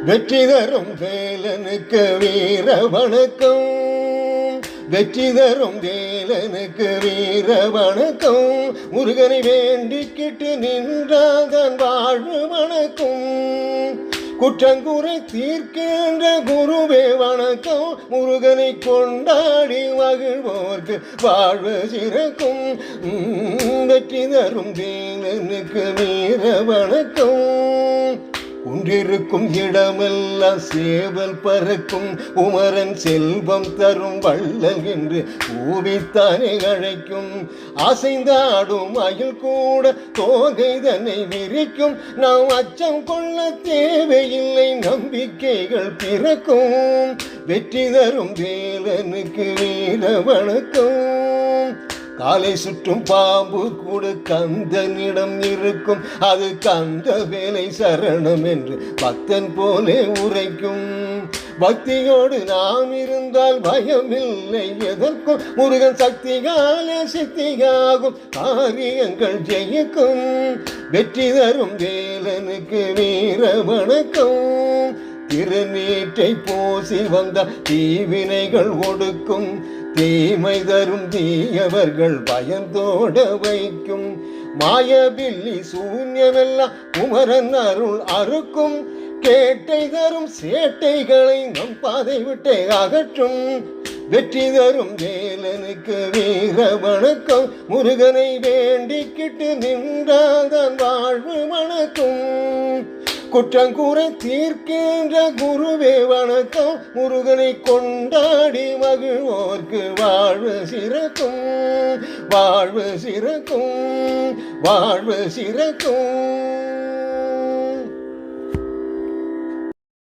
வெற்றி தரும் வேலனுக்கு வீர வணக்கம். வெற்றி தரும் வேலனுக்கு வீர வணக்கம். முருகனை வேண்டிக்கிட்டு நின்றாதான் வாழ்வு வணக்கம். குற்றங்குறை தீர்க்கின்ற குருவே வணக்கம். முருகனை கொண்டாடி மகிழ்வோர்க்கு வாழ்வு சிறக்கும். வெற்றி தரும் வேலனுக்கு வீர வணக்கம். குன்றிருக்கும் இடமெல்லாம் சேவல் பறக்கும். குமரன் செல்வம் தரும் வள்ளல் என்று கூவித்தானே அழைக்கும். அசைந்தாடும் அயில் கூட தோகை தன்னை விரிக்கும். நாம் அச்சம் கொள்ள தேவையில்லை, நம்பிக்கைகள் பிறக்கும். வெற்றி தரும் வேலனுக்கு வீர வணக்கம். காலை சுற்றும் பாம்பு கூட கந்தனிடம் இருக்கும். அது கந்த வேலை சரணம் என்று பக்தன் போலே உரைக்கும். பக்தியோடு நாம் இருந்தால் பயமில்லை எதற்கும். முருகன் சக்திகாலே சித்தியாகும், காரியங்கள் ஜெயிக்கும். வெற்றி தரும் வேலனுக்கு வீர வணக்கம். திருநீற்றை பூசி வந்த தீவினைகள் ஒடுக்கும். தீமை தரும் தீயவர்கள் பயந்தோட வைக்கும். மாயபில்லி சூன்யமெல்லாம் குமரன் அருள் அறுக்கும். கேட்டை தரும் சேட்டைகளை நம் பாதை விட்டே அகற்றும். வெற்றி தரும் வேலனுக்கு வீர வணக்கம். முருகனை வேண்டிக்கிட்டு நின்றாதான் வாழ்வு வணக்கம். குற்றங்குறை தீர்க்கின்ற குருவே வணக்கம். முருகனை கொண்டாடி மகிழ்வோர்க்கு வாழ்வு சிறக்கும். வாழ்வு சிறக்கும். வாழ்வு சிறக்கும்.